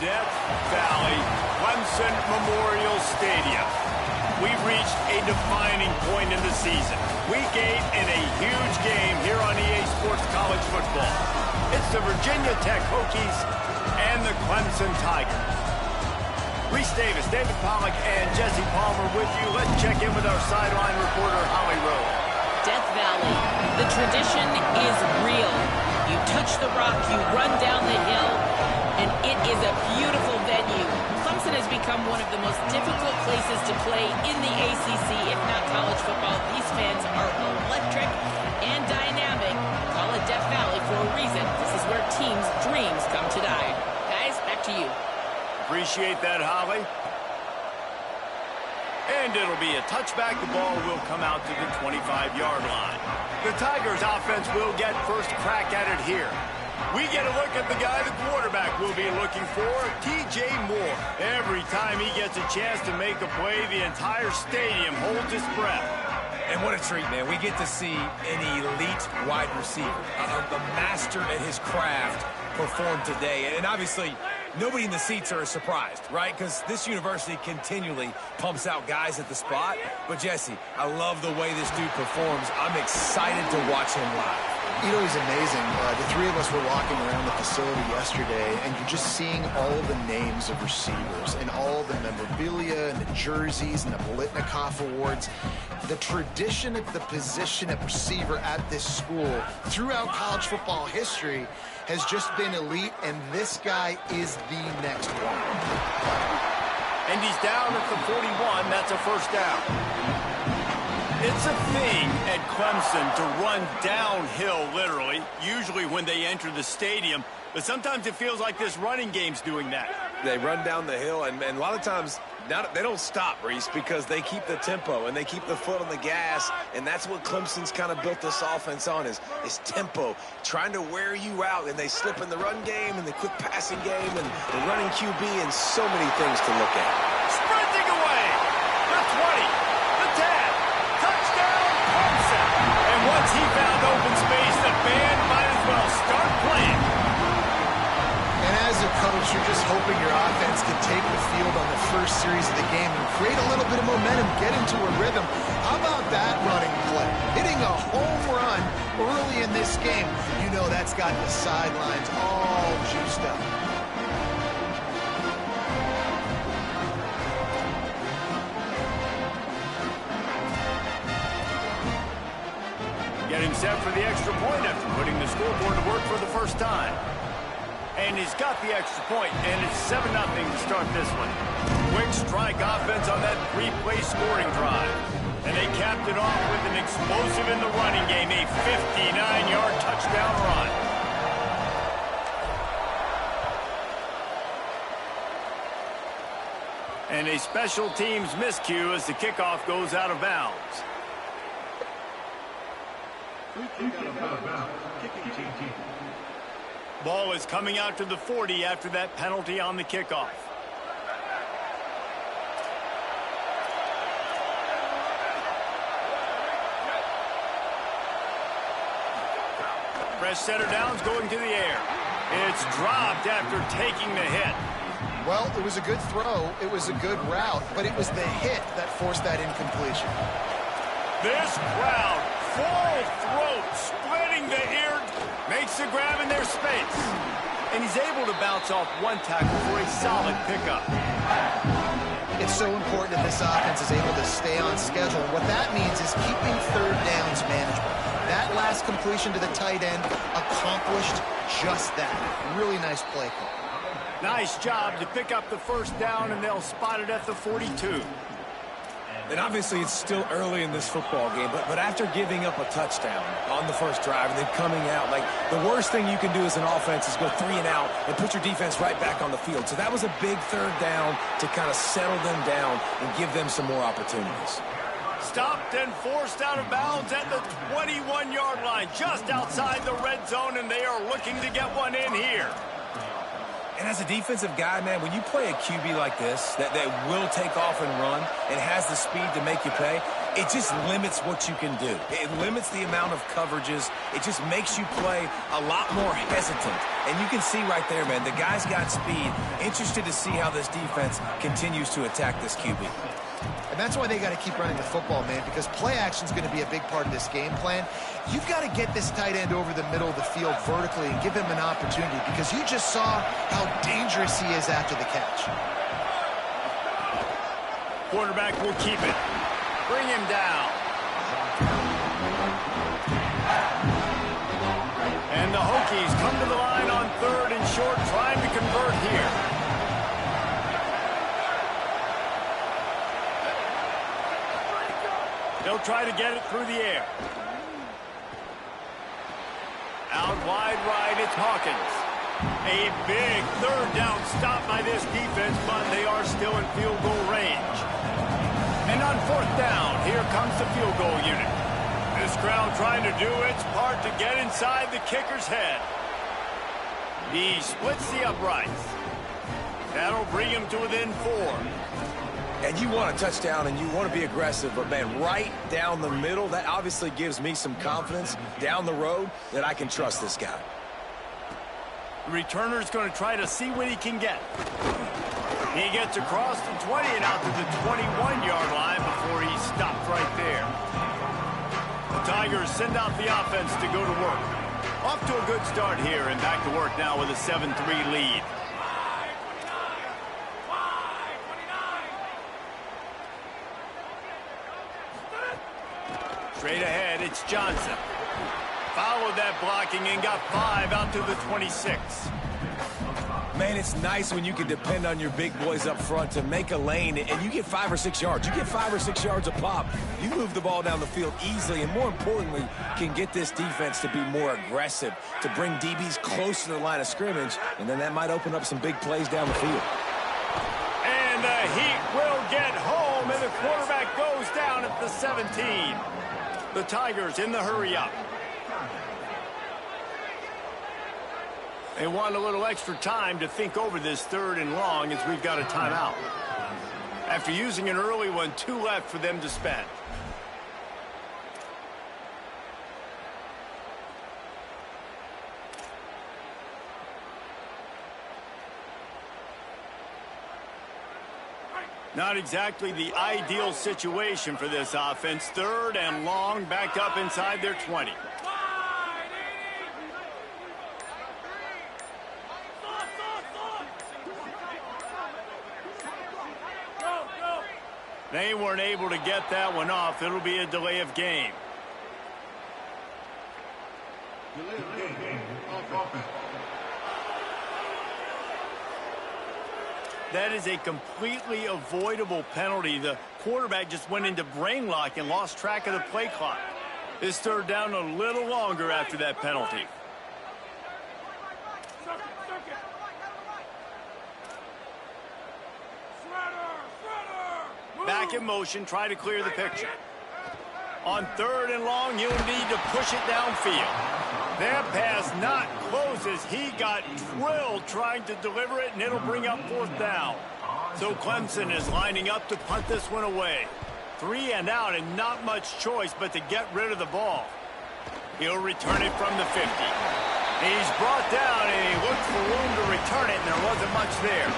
Death Valley Clemson Memorial Stadium. We've reached a defining point in the season. Week 8 in a huge game here on EA Sports College Football. It's the Virginia Tech Hokies and the Clemson Tigers. Reese Davis, David Pollack, and Jesse Palmer with you. Let's check in with our sideline reporter, Holly Rowe. Death Valley, the tradition is real. You touch the rock, you run down the hill, and it is a beautiful venue. Clemson has become one of the most difficult places to play in the ACC, if not college football. These fans are electric and dynamic. Call it Death Valley for a reason. This is where teams' dreams come to die. Guys, back to you. Appreciate that, Holly. And it'll be a touchback. The ball will come out to the 25-yard line. The Tigers offense will get first crack at it here. We get a look at the guy the quarterback will be looking for, T.J. Moore. Every time he gets a chance to make a play, the entire stadium holds its breath. And what a treat, man. We get to see an elite wide receiver, a master at his craft perform today. And obviously, nobody in the seats are surprised, right? Because this university continually pumps out guys at the spot. But, Jesse, I love the way this dude performs. I'm excited to watch him live. You know, he's amazing. The three of us were walking around the facility yesterday, and you're just seeing all the names of receivers and all the memorabilia and the jerseys and the Bolitnikoff awards. The tradition at the position at receiver at this school throughout college football history has just been elite, and this guy is the next one. And he's down at the 41. That's a first down. It's a thing at Clemson to run downhill, literally, usually when they enter the stadium. But sometimes it feels like this running game's doing that. They run down the hill, and a lot of times they don't stop, Reese, because they keep the tempo and they keep the foot on the gas, and that's what Clemson's kind of built this offense on is tempo, trying to wear you out, and they slip in the run game and the quick passing game and the running QB and so many things to look at. Sprinting away, the 20, the 10, touchdown Clemson. And once he found open space, the band might as well start playing. And as a coach, you're just hoping your offense can take the field on the first series of the game and create a little bit of momentum, get into a rhythm. How about that running play? Hitting a home run early in this game. You know that's got the sidelines all juiced up. Getting set for the extra point after putting the scoreboard to work for the first time. And he's got the extra point, and it's 7-0 to start this one. Quick strike offense on that three-play scoring drive. And they capped it off with an explosive in the running game, a 59-yard touchdown run. And a special teams miscue as the kickoff goes out of bounds. Ball is coming out to the 40 after that penalty on the kickoff. Fresh setter downs going to the air. It's dropped after taking the hit. Well, it was a good throw. It was a good route, but it was the hit that forced that incompletion. This crowd, full throat, splitting the ear, makes the grab in their space. And he's able to bounce off one tackle for a solid pickup. It's so important that this offense is able to stay on schedule. What that means is keeping third downs manageable. That last completion to the tight end accomplished just that. Really nice play call. Nice job to pick up the first down, and they'll spot it at the 42. And obviously it's still early in this football game, but after giving up a touchdown on the first drive and then coming out, like the worst thing you can do as an offense is go 3 and out and put your defense right back on the field. So that was a big third down to kind of settle them down and give them some more opportunities. Stopped and forced out of bounds at the 21-yard line, just outside the red zone, and they are looking to get one in here. And as a defensive guy, man, when you play a QB like this that will take off and run and has the speed to make you pay, it just limits what you can do. It limits the amount of coverages. It just makes you play a lot more hesitant. And you can see right there, man, the guy's got speed. Interested to see how this defense continues to attack this QB. And that's why they got to keep running the football, man, because play action is going to be a big part of this game plan. You've got to get this tight end over the middle of the field vertically and give him an opportunity, because you just saw how dangerous he is after the catch. Quarterback will keep it. Bring him down. And the Hokies come to the line on 3rd and short, trying to convert here. They'll try to get it through the air. Out wide right, it's Hawkins. A big 3rd down stop by this defense, but they are still in field goal range. And on 4th down, here comes the field goal unit. This crowd trying to do its part to get inside the kicker's head. He splits the uprights. That'll bring him to within 4. And you want a touchdown and you want to be aggressive, but, man, right down the middle, that obviously gives me some confidence down the road that I can trust this guy. The returner's going to try to see what he can get. He gets across the 20 and out to the 21-yard line before he stopped right there. The Tigers send out the offense to go to work. Off to a good start here and back to work now with a 7-3 lead. Straight ahead, it's Johnson. Followed that blocking and got 5 out to the 26. Man, it's nice when you can depend on your big boys up front to make a lane, and you get 5 or 6 yards. You get 5 or 6 yards a pop. You move the ball down the field easily, and more importantly, can get this defense to be more aggressive, to bring DBs close to the line of scrimmage, and then that might open up some big plays down the field. And the Heat will get home, and the quarterback goes down at the 17. The Tigers in the hurry-up. They want a little extra time to think over this 3rd and long, as we've got a timeout. After using an early one, 2 left for them to spend. Not exactly the ideal situation for this offense. 3rd and long, back up inside their 20. They weren't able to get that one off. It'll be a delay of game. That is a completely avoidable penalty. The quarterback just went into brain lock and lost track of the play clock. This 3rd down a little longer after that penalty. Back in motion, try to clear the picture. On 3rd and long, you'll need to push it downfield. That pass not close as he got drilled trying to deliver it, and it'll bring up 4th down. So Clemson is lining up to punt this one away. 3 and out, and not much choice but to get rid of the ball. He'll return it from the 50. He's brought down, and he looked for room to return it, and there wasn't much there.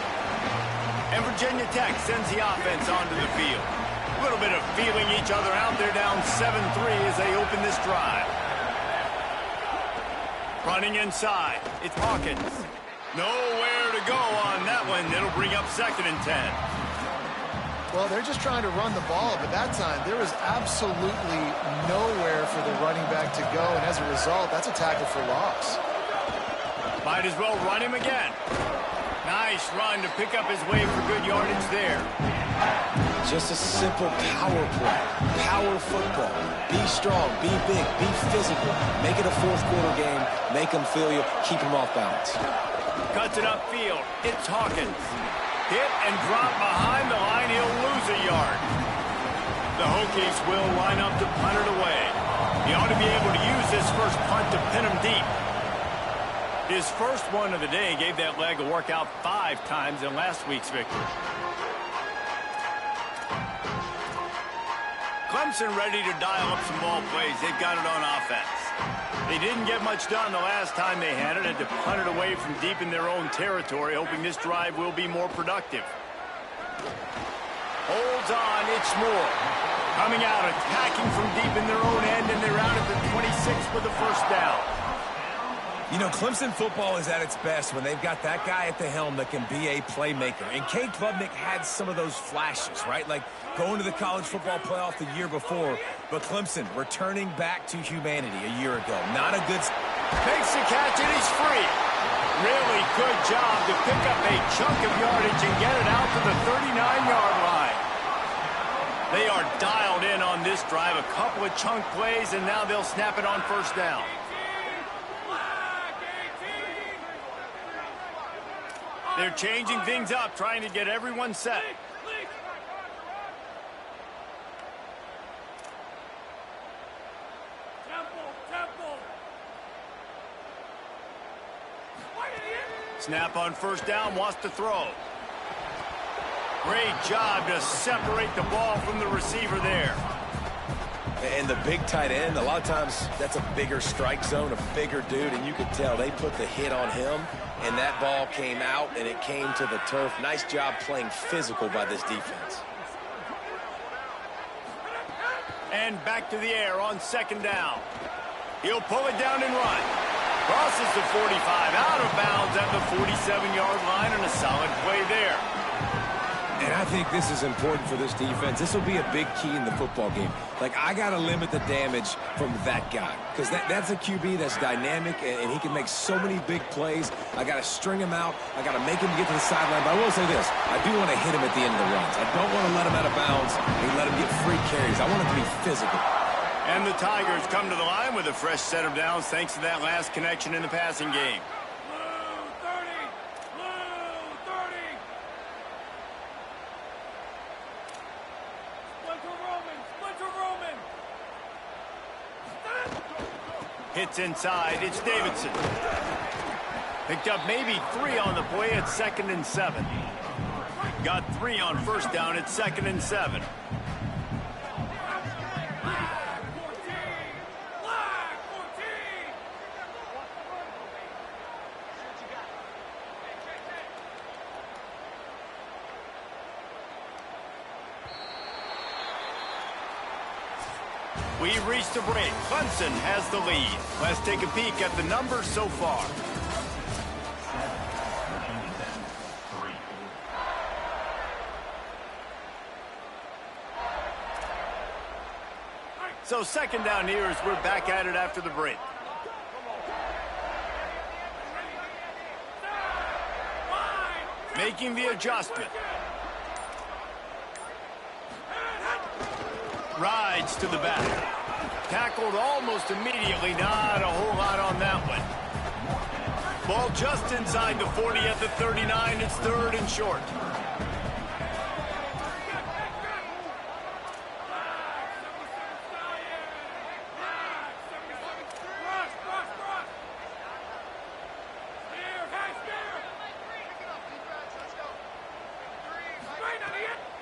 And Virginia Tech sends the offense onto the field. A little bit of feeling each other out. They're down 7-3 as they open this drive. Running inside, it's Hawkins. Nowhere to go on that one. It'll bring up 2nd and 10. Well, they're just trying to run the ball, but that time there was absolutely nowhere for the running back to go, and as a result, that's a tackle for loss. Might as well run him again. Nice run to pick up his way for good yardage there. Just a simple power play. Power football. Be strong, be big, be physical. Make it a 4th quarter game. Make them feel you. Keep them off balance. Cuts it upfield. It's Hawkins. Hit and drop behind the line. He'll lose a yard. The Hokies will line up to punt it away. He ought to be able to use this first punt to pin him deep. His first one of the day gave that leg a workout 5 times in last week's victory. Clemson ready to dial up some ball plays. They've got it on offense. They didn't get much done the last time they had it. Had to punt it away from deep in their own territory, hoping this drive will be more productive. Holds on, it's more. Coming out, attacking from deep in their own end, and they're out at the 26 for the first down. You know, Clemson football is at its best when they've got that guy at the helm that can be a playmaker. And Cade Klubnik had some of those flashes, right? Like going to the college football playoff the year before. But Clemson returning back to humanity a year ago. Not a good... Makes the catch, and he's free. Really good job to pick up a chunk of yardage and get it out to the 39-yard line. They are dialed in on this drive. A couple of chunk plays, and now they'll snap it on first down. They're changing things up, trying to get everyone set. Snap on first down, wants to throw. Great job to separate the ball from the receiver there. And the big tight end, a lot of times that's a bigger strike zone, a bigger dude, and you could tell they put the hit on him, and that ball came out, and it came to the turf. Nice job playing physical by this defense. And back to the air on second down. He'll pull it down and run. Crosses the 45, out of bounds at the 47-yard line, and a solid play there. And I think this is important for this defense. This will be a big key in the football game. Like, I got to limit the damage from that guy because that's a QB that's dynamic, and he can make so many big plays. I got to string him out. I got to make him get to the sideline. But I will say this. I do want to hit him at the end of the runs. I don't want to let him out of bounds and let him get free carries. I want it to be physical. And the Tigers come to the line with a fresh set of downs thanks to that last connection in the passing game. Hits inside, it's Davidson. Picked up maybe 3 on the play at 2nd and 7. Got 3 on first down at 2nd and 7. We've reached a break. Clemson has the lead. Let's take a peek at the numbers so far. So second down here as we're back at it after the break. Making the adjustment. Rides to the back. Tackled almost immediately. Not a whole lot on that one. Ball just inside the 40 at the 39. It's 3rd and short.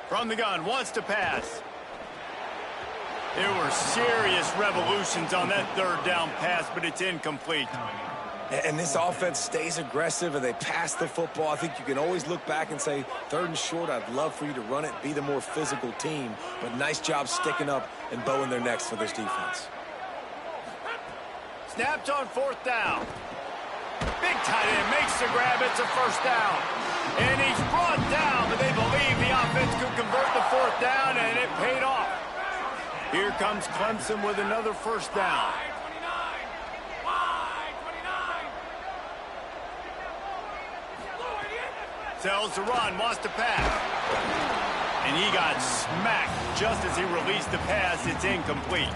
From the gun, wants to pass. There were serious revolutions on that 3rd down pass, but it's incomplete. And this offense stays aggressive and they pass the football. I think you can always look back and say, 3rd and short, I'd love for you to run it, be the more physical team. But nice job sticking up and bowing their necks for this defense. Snapped on 4th down. Big tight end makes the grab. It's a first down. And he's brought down, but they believe the offense could convert the 4th down, and it paid off. Here comes Clemson with another first down. Sells the run, wants to pass. And he got smacked just as he released the pass. It's incomplete.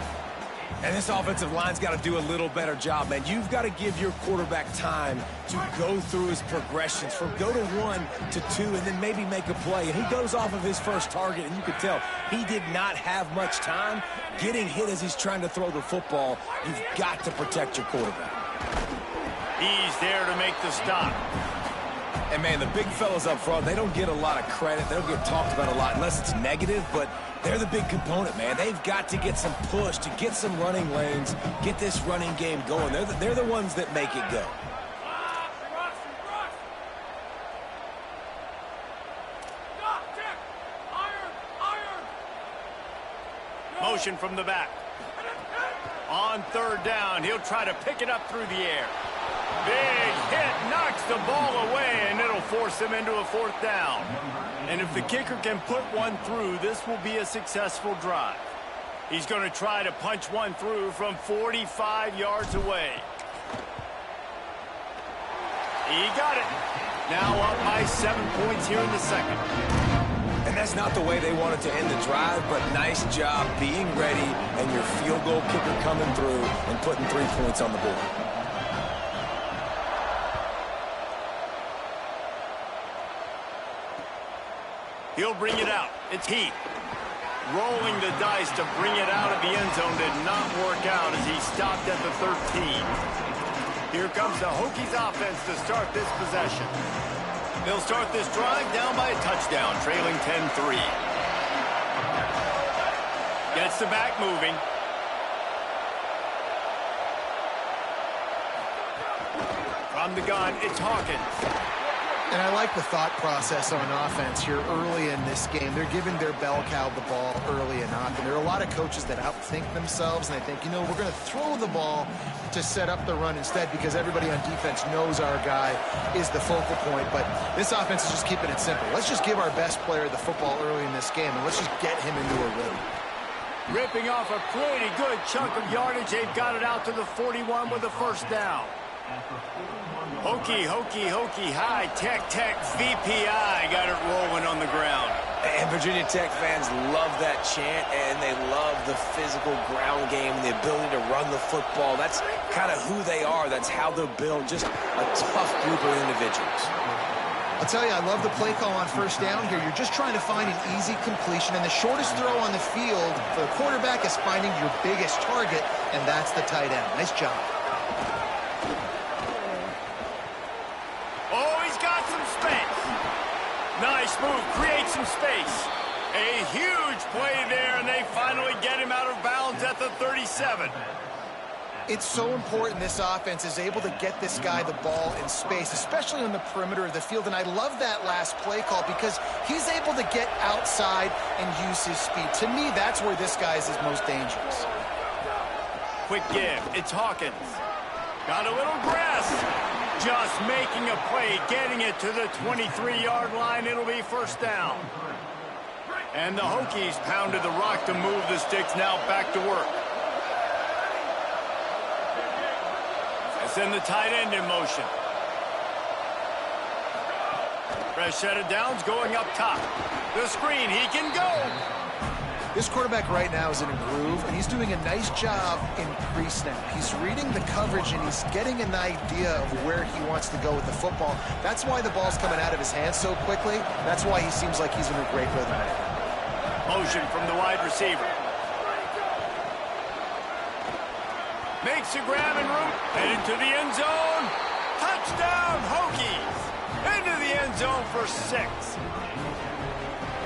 And this offensive line's got to do a little better job, man. You've got to give your quarterback time to go through his progressions from go to 1 to 2 and then maybe make a play. And he goes off of his first target, and you can tell he did not have much time getting hit as he's trying to throw the football. You've got to protect your quarterback. He's there to make the stop. And, man, the big fellas up front, they don't get a lot of credit. They don't get talked about a lot unless it's negative, but they're the big component, man. They've got to get some push, to get some running lanes, get this running game going. They're the ones that make it go. Motion from the back. On third down, he'll try to pick it up through the air. Big hit, knocks the ball away, and it'll force him into a fourth down. And if the kicker can put one through, this will be a successful drive. He's going to try to punch one through from 45 yards away. He got it. Now up by 7 points here in the second. And that's not the way they wanted to end the drive, but nice job being ready and your field goal kicker coming through and putting 3 points on the board. He'll bring it out. It's Heath. Rolling the dice to bring it out of the end zone did not work out as he stopped at the 13. Here comes the Hokies offense to start this possession. They'll start this drive down by a touchdown, trailing 10-3. Gets the back moving. From the gun, it's Hawkins. And I like the thought process on offense here early in this game. They're giving their bell cow the ball early and often. There are a lot of coaches that outthink themselves, and they think, you know, we're going to throw the ball to set up the run instead because everybody on defense knows our guy is the focal point. But this offense is just keeping it simple. Let's just give our best player the football early in this game, and let's just get him into a rhythm. Ripping off a pretty good chunk of yardage. They've got it out to the 41 with a first down. Hokey, high, tech, VPI got it rolling on the ground. And Virginia Tech fans love that chant, and they love the physical ground game, the ability to run the football. That's kind of who they are. That's how they're built, just a tough group of individuals. I'll tell you, I love the play call on first down here. You're just trying to find an easy completion, and the shortest throw on the field for the quarterback is finding your biggest target, and that's the tight end. Nice job. Nice move, create some space. A huge play there, and they finally get him out of bounds at the 37. It's so important this offense is able to get this guy the ball in space, especially on the perimeter of the field. And I love that last play call because he's able to get outside and use his speed. To me, that's where this guy is his most dangerous. Quick give. It's Hawkins. Got a little grass. Just making a play, getting it to the 23-yard line. It'll be first down. And the Hokies pounded the rock to move the sticks. Now back to work. Send the tight end in motion. Fresh set of downs going up top. The screen, he can go. This quarterback right now is in a groove, and he's doing a nice job in pre-snap. He's reading the coverage, and he's getting an idea of where he wants to go with the football. That's why the ball's coming out of his hands so quickly. That's why he seems like he's in a great rhythm. Motion from the wide receiver. Makes a grab and room. Headed to the end zone. Touchdown, Hokies. Into the end zone for 6.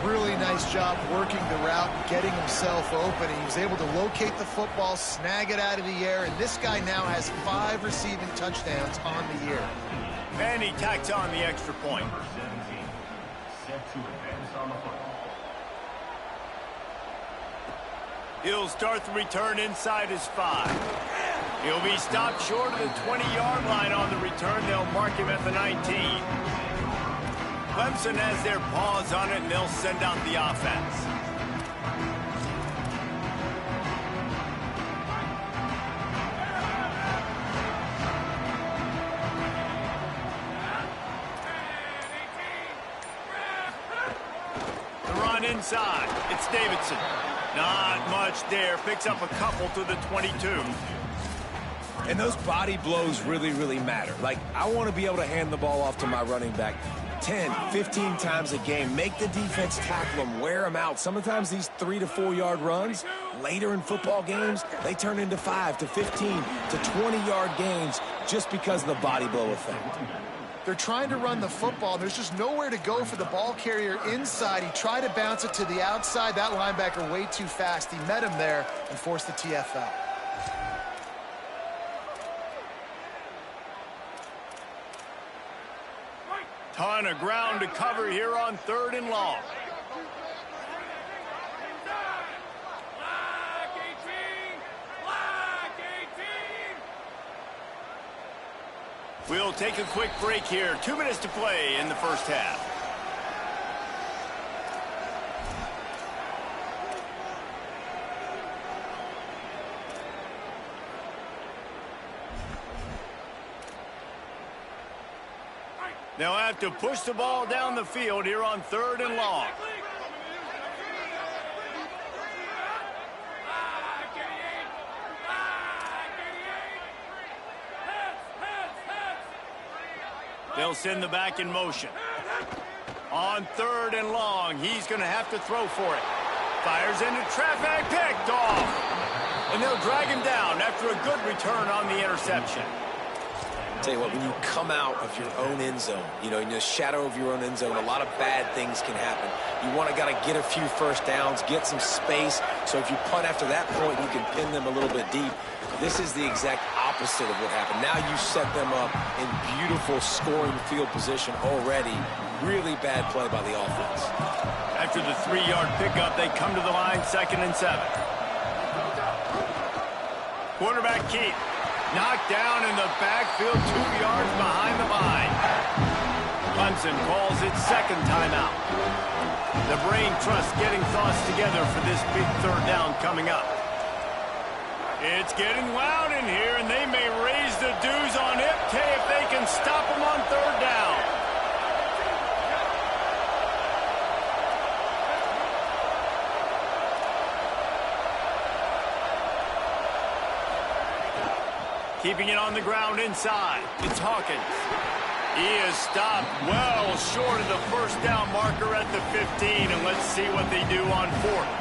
Really nice job working the route, getting himself open. He was able to locate the football, snag it out of the air, and this guy now has 5 receiving touchdowns on the year. And he tacks on the extra point. He'll start the return inside his 5. He'll be stopped short of the 20-yard line on the return. They'll mark him at the 19. Clemson has their paws on it, and they'll send out the offense. The run inside. It's Davidson. Not much there. Picks up a couple to the 22. And those body blows really, really matter. Like, I want to be able to hand the ball off to my running back 10, 15 times a game. Make the defense tackle them, wear them out. Sometimes these 3 to 4 yard runs, later in football games, they turn into 5 to 15 to 20 yard gains just because of the body blow effect. They're trying to run the football. There's just nowhere to go for the ball carrier inside. He tried to bounce it to the outside. That linebacker way too fast. He met him there and forced the TFL. Ton of ground to cover here on 3rd and long. We'll take a quick break here. 2 minutes to play in the first half. They'll have to push the ball down the field here on 3rd and long. They'll send the back in motion. On 3rd and long, he's going to have to throw for it. Fires into traffic, picked off. And they'll drag him down after a good return on the interception. Tell you what, when you come out of your own end zone, in the shadow of your own end zone, a lot of bad things can happen. You want to get a few first downs, get some space, so if you punt after that point, you can pin them a little bit deep. This is the exact opposite of what happened. Now you set them up in beautiful scoring field position already. Really bad play by the offense. After the 3-yard pickup, they come to the line, 2nd and 7. Quarterback Keith. Knocked down in the backfield, 2 yards behind the line. Clemson calls its 2nd timeout. The brain trust getting thoughts together for this big 3rd down coming up. It's getting loud in here, and they may raise the dues on Ncaa if they can stop them on 3rd down. Keeping it on the ground inside. It's Hawkins. He is stopped well short of the first down marker at the 15, and let's see what they do on 4th.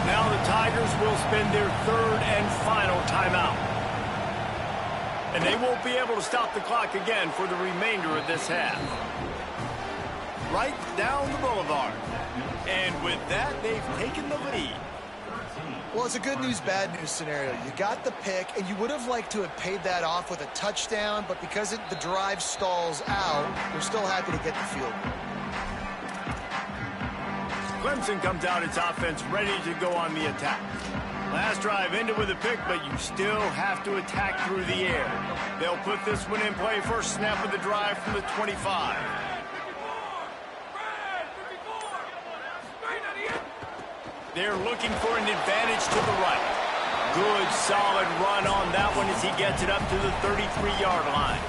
Now the Tigers will spend their 3rd and final timeout. And they won't be able to stop the clock again for the remainder of this half. Right down the boulevard. And with that, they've taken the lead. Well, it's a good news, bad news scenario. You got the pick, and you would have liked to have paid that off with a touchdown, but because the drive stalls out, they're still happy to get the field. Clemson comes out its offense ready to go on the attack. Last drive ended with a pick, but you still have to attack through the air. They'll put this one in play first snap of the drive from the 25. They're looking for an advantage to the right. Good, solid run on that one as he gets it up to the 33-yard line.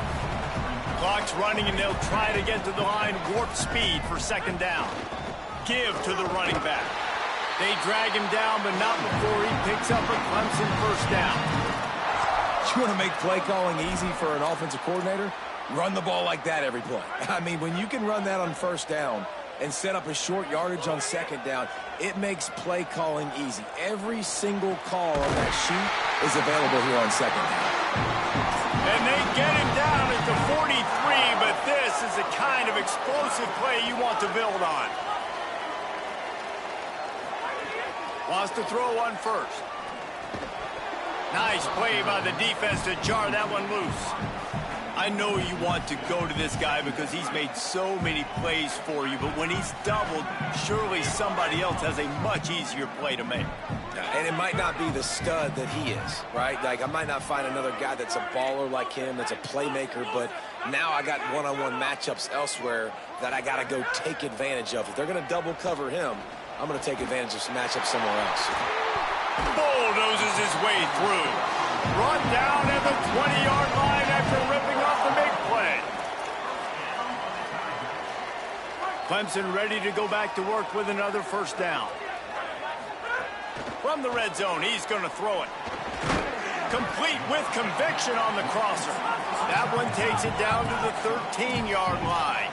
Clock's running, and they'll try to get to the line, warp speed for 2nd down. Give to the running back. They drag him down, but not before he picks up a Clemson first down. You want to make play calling easy for an offensive coordinator? Run the ball like that every play. I mean, when you can run that on 1st down and set up a short yardage on 2nd down, it makes play calling easy. Every single call on that sheet is available here on 2nd down. And they get him down at the 43, but this is the kind of explosive play you want to build on. Wants to throw on 1st. Nice play by the defense to jar that one loose. I know you want to go to this guy because he's made so many plays for you, but when he's doubled, surely somebody else has a much easier play to make. And it might not be the stud that he is, right? Like, I might not find another guy that's a baller like him, that's a playmaker, but now I got one-on-one matchups elsewhere that I got to go take advantage of. If they're going to double cover him, I'm going to take advantage of some matchups somewhere else. Bulldozes his way through. Run down at the 20-yard line after ripping off the big play. Clemson ready to go back to work with another first down. From the red zone, he's going to throw it. Complete with conviction on the crosser. That one takes it down to the 13-yard line.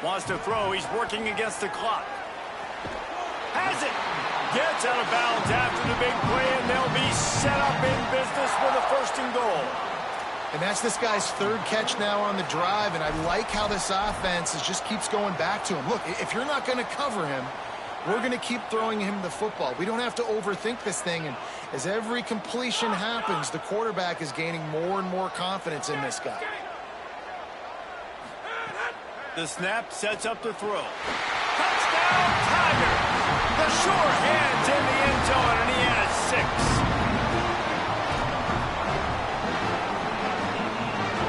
Wants to throw. He's working against the clock. Has it. Gets out of bounds after the big play, and they'll be set up in business with a 1st and goal. And that's this guy's 3rd catch now on the drive, and I like how this offense just keeps going back to him. Look, if you're not going to cover him, we're going to keep throwing him the football. We don't have to overthink this thing, and as every completion happens, the quarterback is gaining more and more confidence in this guy. The snap sets up the throw. Touchdown, Tiger! The sure hands in the end zone, and he has 6.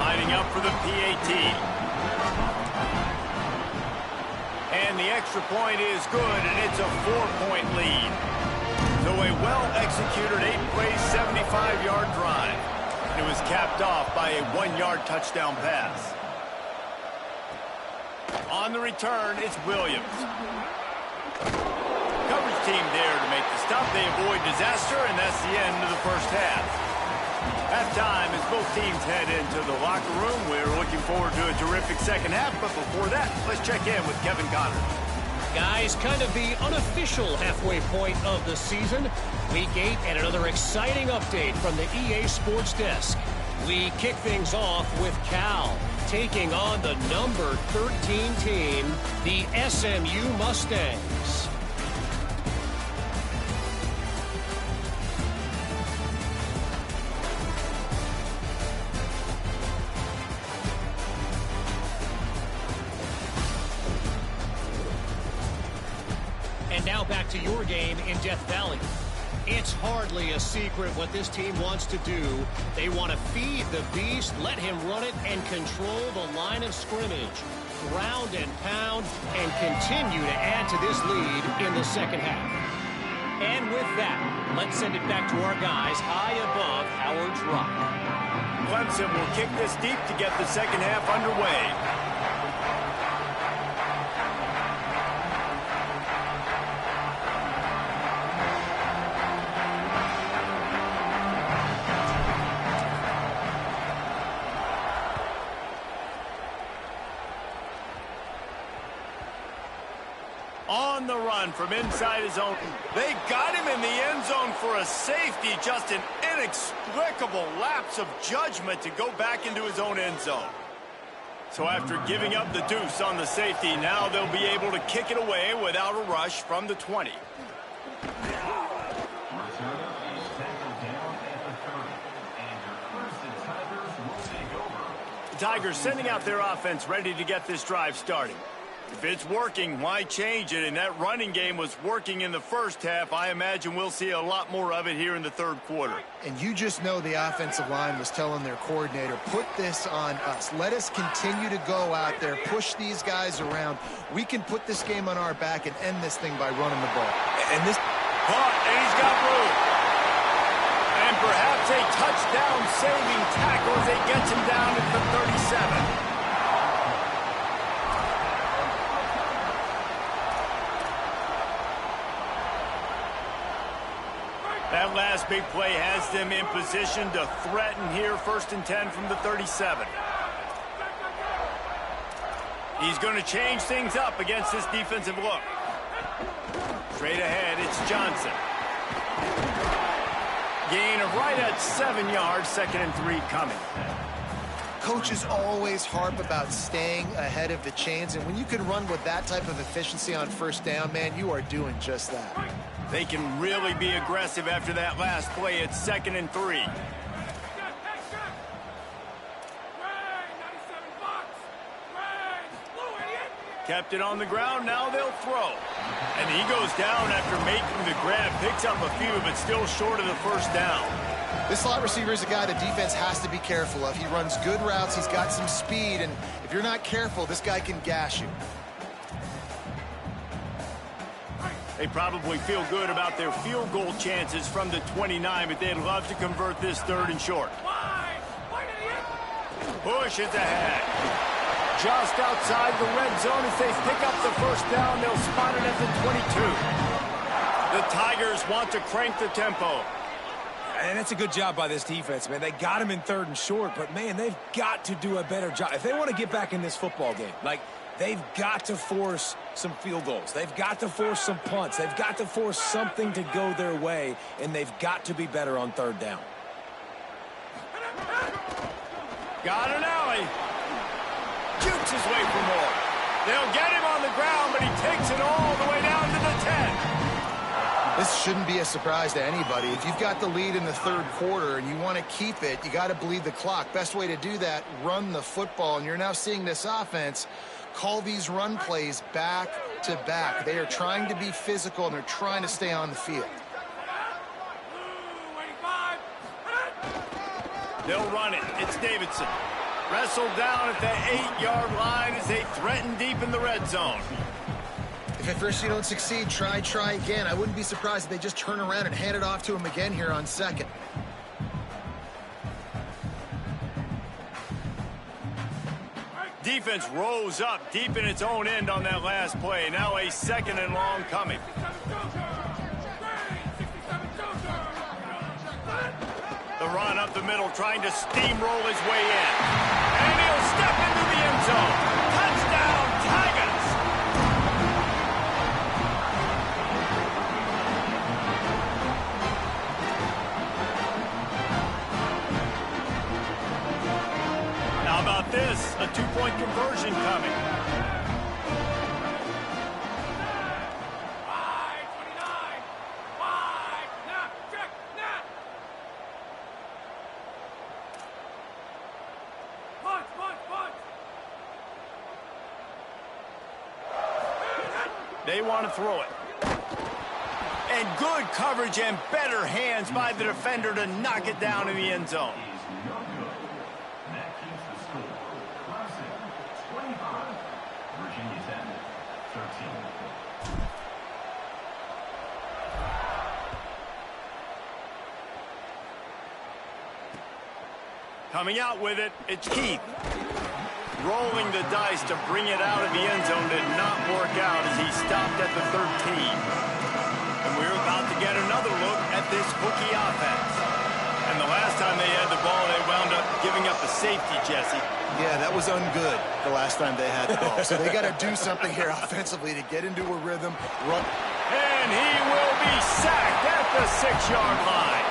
Lining up for the PAT. And the extra point is good, and it's a 4-point lead. So a well-executed 8-play, 75-yard drive. It was capped off by a 1-yard touchdown pass. On the return, it's Williams. Coverage team there to make the stop. They avoid disaster, and that's the end of the first half. Halftime as both teams head into the locker room. We're looking forward to a terrific second half, but before that, let's check in with Kevin Connor. Guys, kind of the unofficial halfway point of the season. Week 8 and another exciting update from the EA Sports Desk. We kick things off with Cal taking on the number 13 team, the SMU Mustangs. And now back to your game in Death Valley. It's hardly a secret what this team wants to do. They want to feed the beast, let him run it, and control the line of scrimmage. Ground and pound, and continue to add to this lead in the second half. And with that, let's send it back to our guys high above Howard's Rock. Clemson will kick this deep to get the second half underway. On the run from inside his own. They got him in the end zone for a safety. Just an inexplicable lapse of judgment to go back into his own end zone. So after giving up the deuce on the safety, now they'll be able to kick it away without a rush from the 20. The Tigers sending out their offense ready to get this drive starting. If it's working, why change it? And that running game was working in the first half. I imagine we'll see a lot more of it here in the third quarter. And you just know the offensive line was telling their coordinator, put this on us. Let us continue to go out there, push these guys around. We can put this game on our back and end this thing by running the ball. And this caught, and he's got room. And perhaps a touchdown-saving tackle as he gets him down at the 37. That last big play has them in position to threaten here, 1st and 10 from the 37. He's going to change things up against this defensive look. Straight ahead, it's Johnson. Gain of right at 7 yards, 2nd and 3 coming. Coaches always harp about staying ahead of the chains, and when you can run with that type of efficiency on 1st down, man, you are doing just that. They can really be aggressive after that last play. It's 2nd and 3. Kept it on the ground. Now they'll throw. And he goes down after making the grab. Picks up a few, but still short of the 1st down. This slot receiver is a guy the defense has to be careful of. He runs good routes. He's got some speed. And if you're not careful, this guy can gash you. They probably feel good about their field goal chances from the 29, but they'd love to convert this 3rd and short. Push is ahead. Just outside the red zone as they pick up the 1st down. They'll spot it at the 22. The Tigers want to crank the tempo. And that's a good job by this defense, man. They got him in 3rd and short, but, man, they've got to do a better job. If they want to get back in this football game, like, they've got to force some field goals. They've got to force some punts. They've got to force something to go their way, and they've got to be better on 3rd down. Got an alley. Jukes his way for more. They'll get him on the ground, but he takes it all the way down to the 10. This shouldn't be a surprise to anybody. If you've got the lead in the 3rd quarter and you want to keep it, you got to bleed the clock. Best way to do that, run the football. And you're now seeing this offense call these run plays back to back. They are trying to be physical, and they're trying to stay on the field. They'll run it. It's Davidson. Wrestled down at the 8-yard line as they threaten deep in the red zone. If at first you don't succeed, try again. I wouldn't be surprised if they just turn around and hand it off to him again here on 2nd. Defense rose up deep in its own end on that last play. Now a 2nd and long coming. The run up the middle, trying to steamroll his way in. And he'll step into the end zone. Touchdown, Tigers! How about this? A 2-point conversion coming. They want to throw it. And good coverage and better hands by the defender to knock it down in the end zone. Coming out with it, it's Keith. Rolling the dice to bring it out of the end zone did not work out as he stopped at the 13. And we're about to get another look at this Hokie offense. And the last time they had the ball, they wound up giving up a safety, Jesse. Yeah, that was ungood the last time they had the ball. So they got to do something here offensively to get into a rhythm. Run. And he will be sacked at the 6-yard line.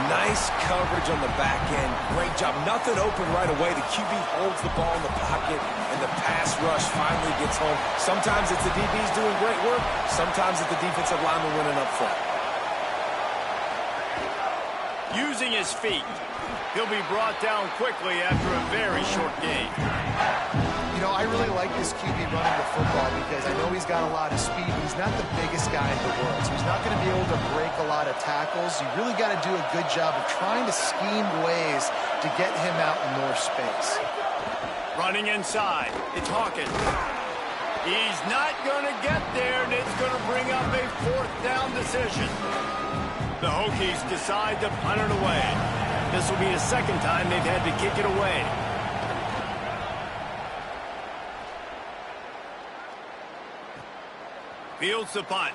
Nice coverage on the back end. Great job. Nothing open right away. The QB holds the ball in the pocket, and the pass rush finally gets home. Sometimes it's the DBs doing great work. Sometimes it's the defensive lineman winning up front. Using his feet, he'll be brought down quickly after a very short game. You know, I really like this QB running the football because I know he's got a lot of speed, but he's not the biggest guy in the world. So he's not going to be able to break a lot of tackles. You really got to do a good job of trying to scheme ways to get him out in more space. Running inside, it's Hawkins. He's not going to get there, and it's going to bring up a 4th down decision. The Hokies decide to punt it away. This will be the 2nd time they've had to kick it away. Fields the punt.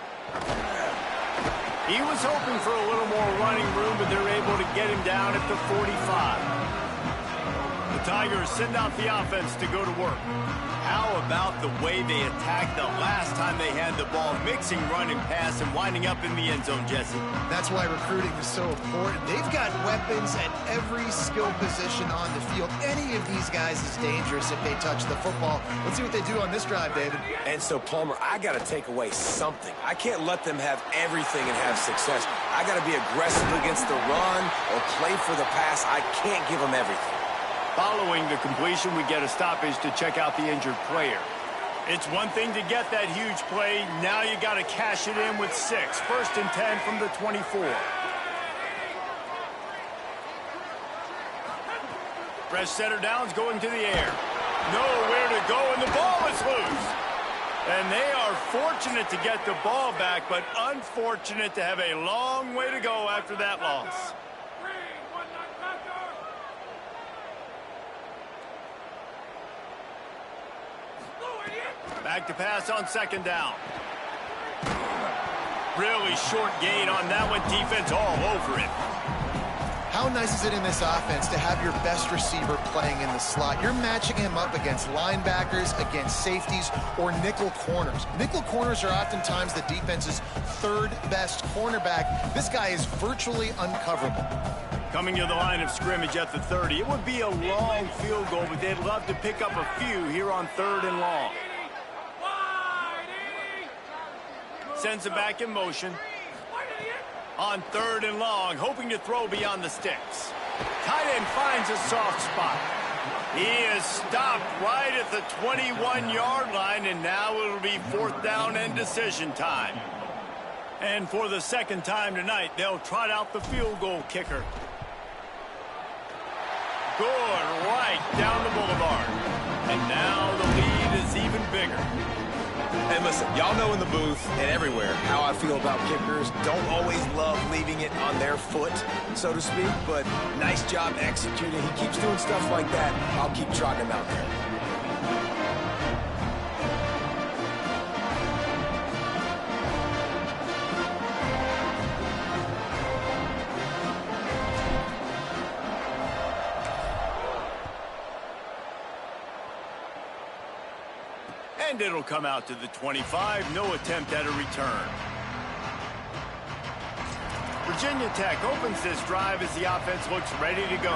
He was hoping for a little more running room, but they're able to get him down at the 45. The Tigers send out the offense to go to work. How about the way they attacked the last time they had the ball, mixing run and pass and winding up in the end zone, Jesse? That's why recruiting is so important. They've got weapons at every skill position on the field. Any of these guys is dangerous if they touch the football. Let's see what they do on this drive, David. And so, Palmer, I got to take away something. I can't let them have everything and have success. I got to be aggressive against the run or play for the pass. I can't give them everything. Following the completion, we get a stoppage to check out the injured player. It's one thing to get that huge play. Now you got to cash it in with 6. 1st and 10 from the 24. Fresh center downs going to the air. Nowhere to go, and the ball is loose. And they are fortunate to get the ball back, but unfortunate to have a long way to go after that loss. Back to pass on 2nd down. Really short gain on that one. Defense all over it. How nice is it in this offense to have your best receiver playing in the slot? You're matching him up against linebackers, against safeties, or nickel corners. Nickel corners are oftentimes the defense's third best cornerback. This guy is virtually uncoverable. Coming to the line of scrimmage at the 30. It would be a long field goal, but they'd love to pick up a few here on 3rd and long. Sends it back in motion. On 3rd and long, hoping to throw beyond the sticks. Tight end finds a soft spot. He is stopped right at the 21-yard line, and now it'll be 4th down and decision time. And for the 2nd time tonight, they'll trot out the field goal kicker. Good, right down the boulevard. And now the lead is even bigger. And listen, y'all know in the booth and everywhere how I feel about kickers. Don't always love leaving it on their foot, so to speak, but nice job executing. He keeps doing stuff like that. I'll keep trotting him out there. And it'll come out to the 25. No attempt at a return. Virginia Tech opens this drive as the offense looks ready to go.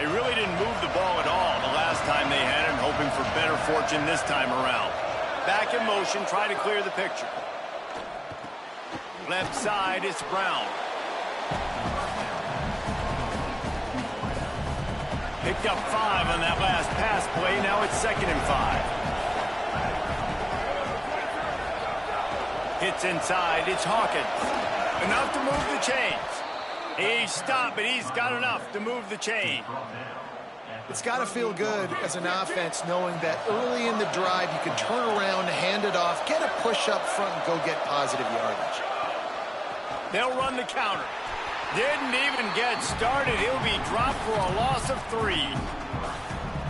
They really didn't move the ball at all the last time they had it, hoping for better fortune this time around. Back in motion, try to clear the picture. Left side, it's Brown. Picked up 5 on that last pass play. Now it's 2nd and 5. Hits inside, it's Hawkins. Enough to move the chains. He's stopped, but he's got enough to move the chain. It's got to feel good as an offense knowing that early in the drive you can turn around, hand it off, get a push up front, and go get positive yardage. They'll run the counter. Didn't even get started. He'll be dropped for a loss of 3.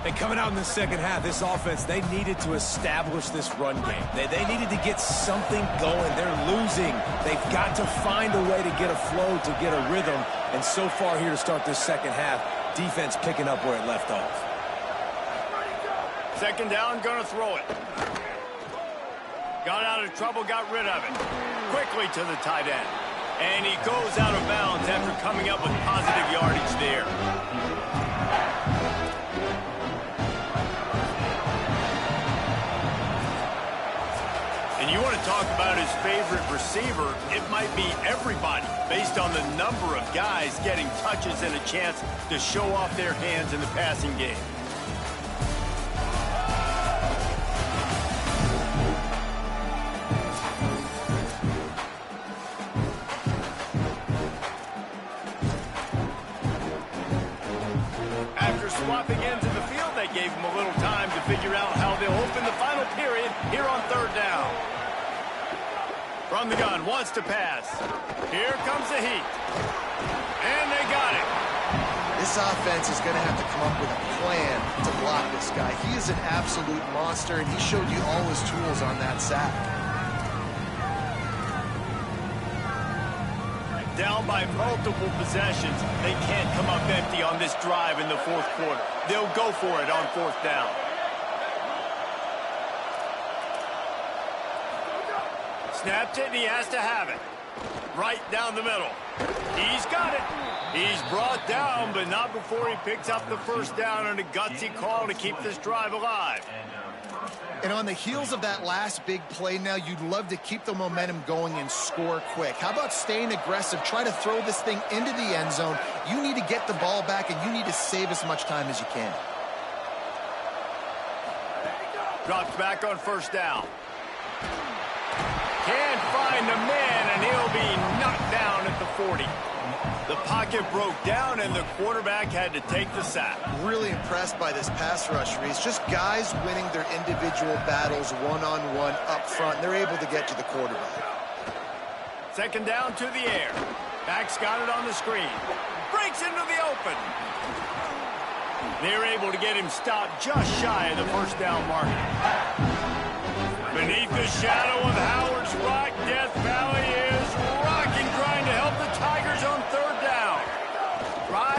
And coming out in the 2nd half, this offense, they needed to establish this run game. They needed to get something going. They're losing. They've got to find a way to get a flow, to get a rhythm. And so far here to start this 2nd half, defense picking up where it left off. 2nd down, gonna throw it. Got out of trouble, got rid of it. Quickly to the tight end. And he goes out of bounds after coming up with positive yardage there. And you want to talk about his favorite receiver, it might be everybody based on the number of guys getting touches and a chance to show off their hands in the passing game. After swapping into the field, they gave him a little time to figure out how they'll open the final period here on 3rd down. From the gun, wants to pass. Here comes the heat. And they got it. This offense is going to have to come up with a plan to block this guy. He is an absolute monster, and he showed you all his tools on that sack. Down by multiple possessions, they can't come up empty on this drive in the 4th quarter. They'll go for it on 4th down. Snapped it, and he has to have it. Right down the middle. He's got it. He's brought down, but not before he picks up the 1st down on a gutsy call to keep this drive alive. And on the heels of that last big play now, you'd love to keep the momentum going and score quick. How about staying aggressive? Try to throw this thing into the end zone. You need to get the ball back, and you need to save as much time as you can. Drops back on 1st down. Can't find the man, and he'll be knocked down at the 40. The pocket broke down, and the quarterback had to take the sack. Really impressed by this pass rush, Reese. Just guys winning their individual battles one-on-one up front. They're able to get to the quarterback. 2nd down to the air. Back's got it on the screen. Breaks into the open. They're able to get him stopped just shy of the 1st down marker. Beneath the shadow of Howard's Rock, Death Valley is rocking, trying to help the Tigers on 3rd down. Drive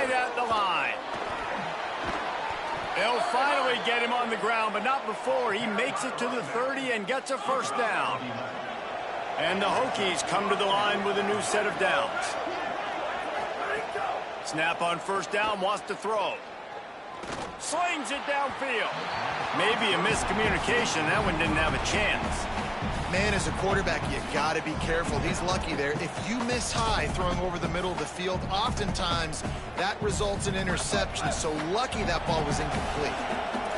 get him on the ground, but not before. He makes it to the 30 and gets a first down. And the Hokies come to the line with a new set of downs. Snap on first down, wants to throw. Slings it downfield. Maybe a miscommunication. That one didn't have a chance. Man, as a quarterback, you got to be careful. He's lucky there. If you miss high throwing over the middle of the field, oftentimes that results in interception. So lucky that ball was incomplete.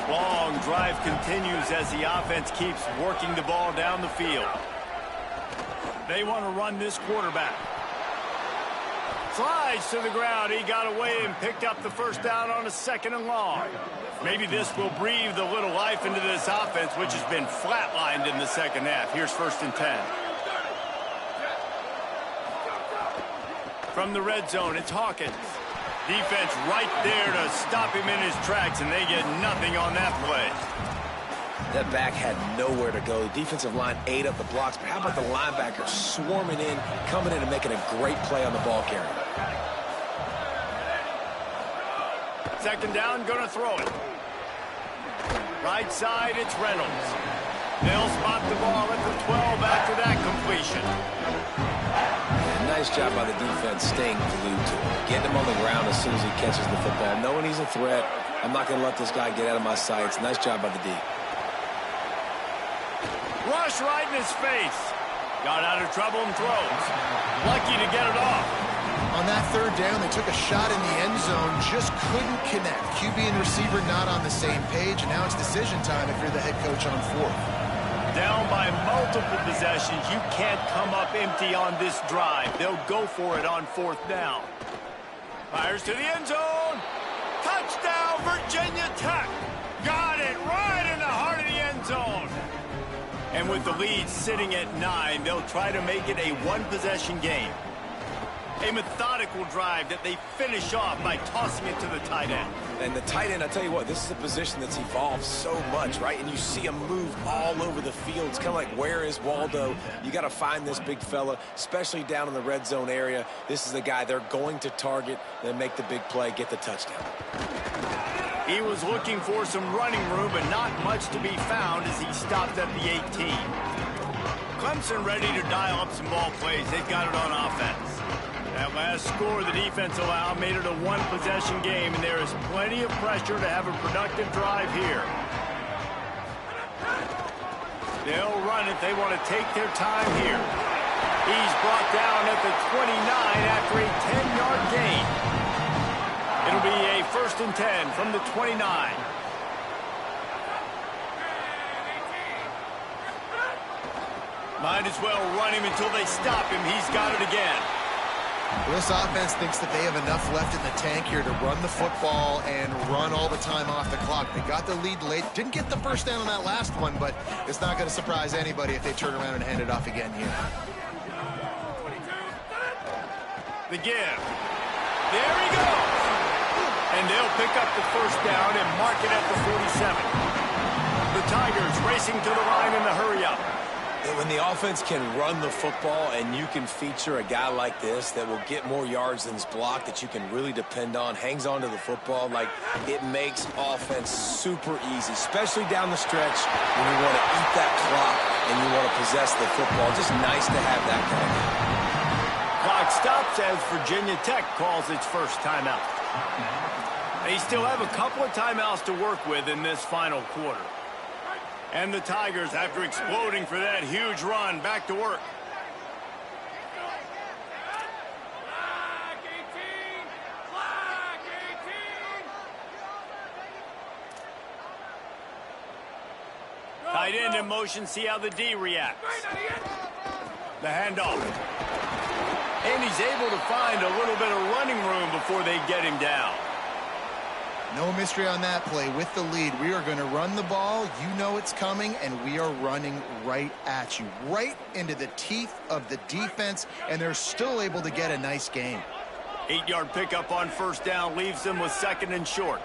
Long drive continues as the offense keeps working the ball down the field. They want to run this quarterback. Slides to the ground. He got away and picked up the first down on a 2nd and long. Maybe this will breathe a little life into this offense, which has been flatlined in the second half. Here's 1st and 10. From the red zone, it's Hawkins. Defense right there to stop him in his tracks, and they get nothing on that play. That back had nowhere to go. The defensive line ate up the blocks, but how about the linebacker swarming in, coming in and making a great play on the ball carrier? 2nd down, gonna throw it. Right side, it's Reynolds. They'll spot the ball at the 12 after that completion. And nice job by the defense staying glued to him. Getting him on the ground as soon as he catches the football. Knowing he's a threat, I'm not going to let this guy get out of my sights. Nice job by the D. Rush right in his face. Got out of trouble and throws. Lucky to get it off. On that 3rd down, they took a shot in the end zone, just couldn't connect. QB and receiver not on the same page, and now it's decision time if you're the head coach on 4th. Down by multiple possessions. You can't come up empty on this drive. They'll go for it on 4th down. Fires to the end zone. Touchdown, Virginia Tech. Got it right in the heart of the end zone. And with the lead sitting at 9, they'll try to make it a one-possession game. A methodical drive that they finish off by tossing it to the tight end. And the tight end, I tell you what, this is a position that's evolved so much, right? And you see him move all over the field. It's kind of like, where is Waldo? You got to find this big fella, especially down in the red zone area. This is the guy they're going to target and make the big play, get the touchdown. He was looking for some running room, but not much to be found as he stopped at the 18. Clemson ready to dial up some ball plays. They've got it on offense. That last score the defense allowed made it a one-possession game, and there is plenty of pressure to have a productive drive here. They'll run it. They want to take their time here. He's brought down at the 29 after a 10-yard gain. It'll be a 1st and 10 from the 29. Might as well run him until they stop him. He's got it again. This offense thinks that they have enough left in the tank here to run the football and run all the time off the clock. They got the lead late. Didn't get the first down on that last one, but it's not going to surprise anybody if they turn around and hand it off again here. The give. There he goes. And they'll pick up the first down and mark it at the 47. The Tigers racing to the line in the hurry-up. When the offense can run the football and you can feature a guy like this that will get more yards than his block, that you can really depend on, hangs on to the football, like, it makes offense super easy, especially down the stretch when you want to eat that clock and you want to possess the football. Just nice to have that kind of game. Clock stops as Virginia Tech calls its first timeout. They still have a couple of timeouts to work with in this final quarter. And the Tigers, after exploding for that huge run, back to work. Tight end in motion, see how the D reacts. The handoff. And he's able to find a little bit of running room before they get him down. No mystery on that play. With the lead, we are going to run the ball. You know it's coming, and we are running right at you, right into the teeth of the defense, and they're still able to get a nice gain. 8-yard pickup on first down leaves them with 2nd and short.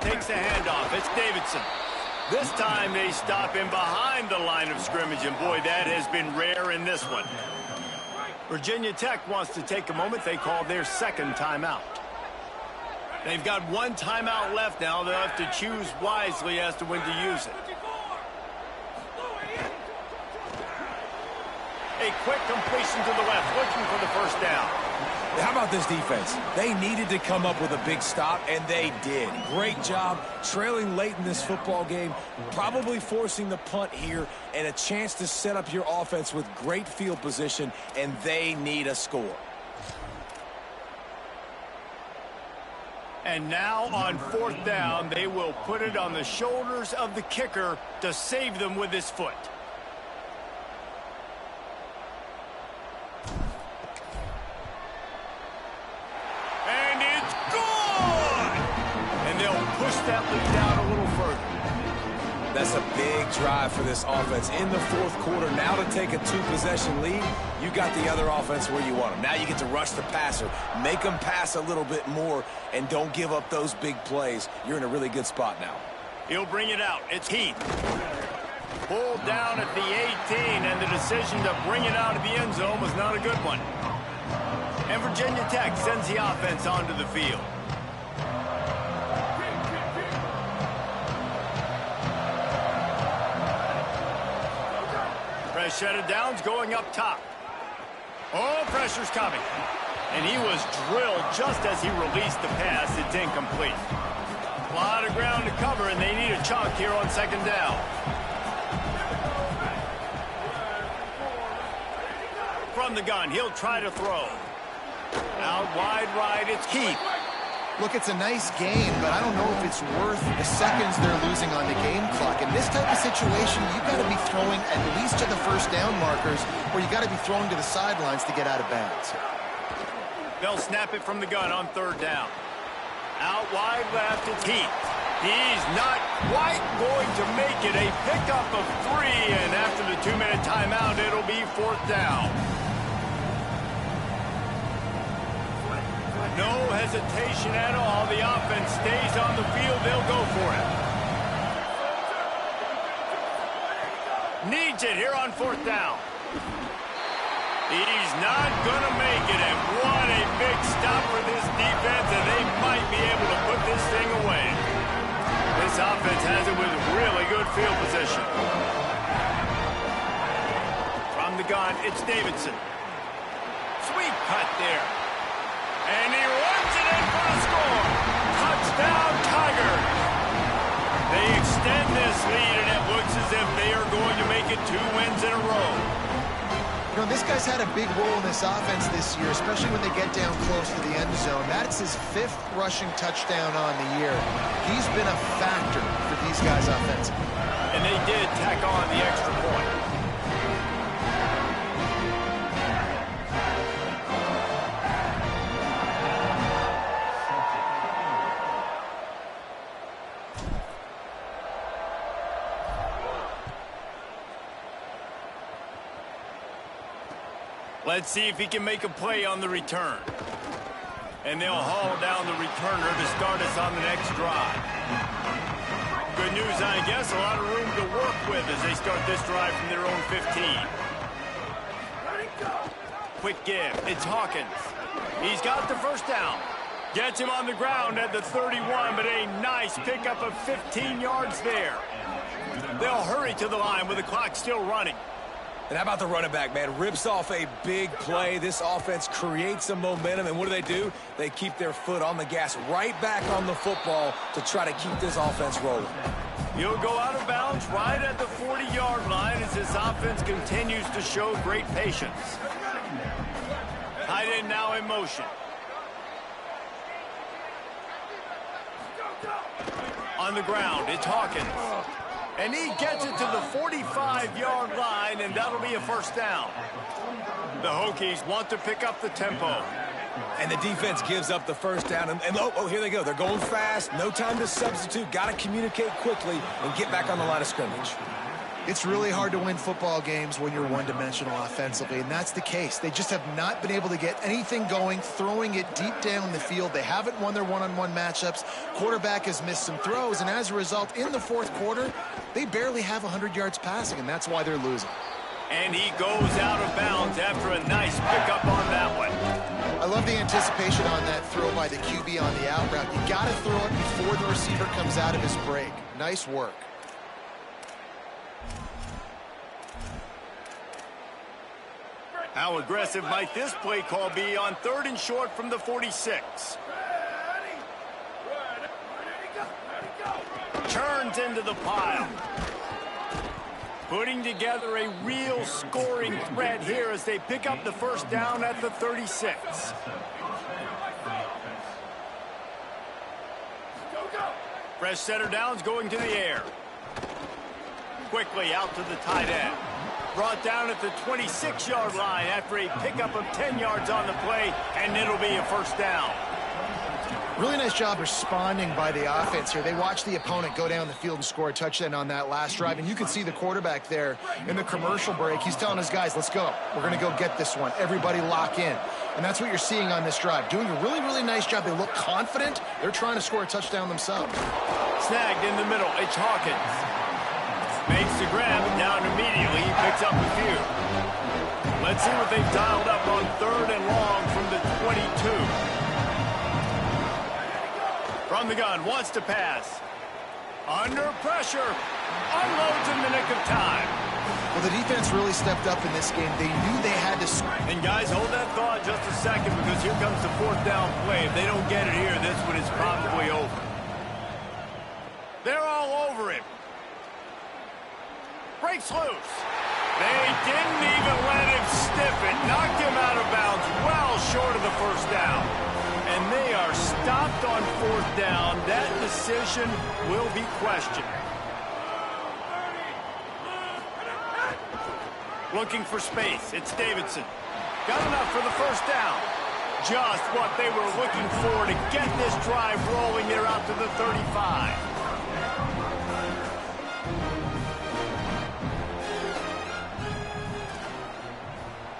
Takes the handoff. It's Davidson. This time they stop him behind the line of scrimmage, and boy, that has been rare in this one. Virginia Tech wants to take a moment. They call their second timeout. They've got one timeout left now. They'll have to choose wisely as to when to use it. A quick completion to the left, looking for the first down. How about this defense? They needed to come up with a big stop, and they did. Great job trailing late in this football game, probably forcing the punt here, and a chance to set up your offense with great field position, and they need a score. And now on fourth down, they will put it on the shoulders of the kicker to save them with his foot. And it's gone! And they'll push that lead out a little further. That's a big drive for this offense in the fourth quarter. Now to take a two-possession lead, you got the other offense where you want them. Now you get to rush the passer, make them pass a little bit more, and don't give up those big plays. You're in a really good spot now. He'll bring it out. It's Heath. Pulled down at the 18, and the decision to bring it out of the end zone was not a good one. And Virginia Tech sends the offense onto the field. Set of downs going up top. Oh, pressure's coming. And he was drilled just as he released the pass. It's incomplete. A lot of ground to cover, and they need a chunk here on second down. From the gun, he'll try to throw. Out wide right, it's Heath. Look, it's a nice game, but I don't know if it's worth the seconds they're losing on the game clock. In this type of situation, you've got to be throwing at least to the first down markers, or you've got to be throwing to the sidelines to get out of bounds. They'll snap it from the gun on third down. Out wide left, it's Heath. He's not quite going to make it. A pickup of 3, and after the 2-minute timeout, it'll be fourth down. No hesitation at all. The offense stays on the field. They'll go for it. Needs it here on fourth down. He's not going to make it. And what a big stop for this defense. And they might be able to put this thing away. This offense has it with really good field position. From the gun, it's Davidson. Sweet cut there. And he runs it in for the score. Touchdown, Tigers. They extend this lead, and it looks as if they are going to make it 2 wins in a row. You know, this guy's had a big role in this offense this year, especially when they get down close to the end zone. That's his 5th rushing touchdown on the year. He's been a factor for these guys offensively. And they did tack on the extra point. Let's see if he can make a play on the return. And they'll haul down the returner to start us on the next drive. Good news, I guess, a lot of room to work with as they start this drive from their own 15. Quick give, it's Hawkins. He's got the first down. Gets him on the ground at the 31, but a nice pickup of 15 yards there. They'll hurry to the line with the clock still running. And how about the running back, man? Rips off a big play. This offense creates some momentum, and what do? They keep their foot on the gas, right back on the football to try to keep this offense rolling. He'll go out of bounds right at the 40-yard line as this offense continues to show great patience. Tight end now in motion. On the ground, it's Hawkins. And he gets it to the 45-yard line, and that'll be a first down. The Hokies want to pick up the tempo. And the defense gives up the first down. And oh, here they go. They're going fast. No time to substitute. Got to communicate quickly and get back on the line of scrimmage. It's really hard to win football games when you're one-dimensional offensively, and that's the case. They just have not been able to get anything going, throwing it deep down the field. They haven't won their one-on-one matchups. Quarterback has missed some throws, and as a result, in the fourth quarter, they barely have 100 yards passing, and that's why they're losing. And he goes out of bounds after a nice pickup on that one. I love the anticipation on that throw by the QB on the out route. You got to throw it before the receiver comes out of his break. Nice work. How aggressive might this play call be on 3rd and short from the 46? Turns into the pile. Putting together a real scoring threat here as they pick up the first down at the 36. Fresh setter downs going to the air. Quickly out to the tight end. Brought down at the 26-yard line after a pickup of 10 yards on the play, and it'll be a first down. Really nice job responding by the offense here. They watched the opponent go down the field and score a touchdown on that last drive, and you can see the quarterback there in the commercial break. He's telling his guys, let's go. We're going to go get this one. Everybody lock in. And that's what you're seeing on this drive. Doing a really, really nice job. They look confident. They're trying to score a touchdown themselves. Snagged in the middle. It's Hawkins. Makes the grab down immediately. He picks up a few. Let's see what they've dialed up on 3rd and long from the 22. From the gun, wants to pass. Under pressure. Unloads in the nick of time. Well, the defense really stepped up in this game. They knew they had to score. And guys, hold that thought just a second, because here comes the 4th down play. If they don't get it here, this one is probably over. They're all over him. Breaks loose. They didn't even let him sniff it. Knocked him out of bounds, well short of the first down. And they are stopped on 4th down. That decision will be questioned. Looking for space. It's Davidson. Got enough for the first down. Just what they were looking for to get this drive rolling. They're out to the 35.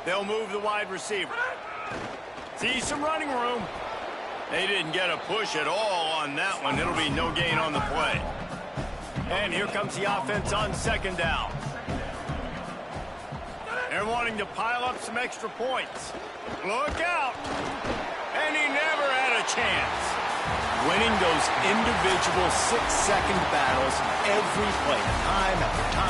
They'll move the wide receiver. See some running room. They didn't get a push at all on that one. It'll be no gain on the play. And here comes the offense on 2nd down. They're wanting to pile up some extra points. Look out. And he never had a chance. Winning those individual 6-second battles every play, time after time.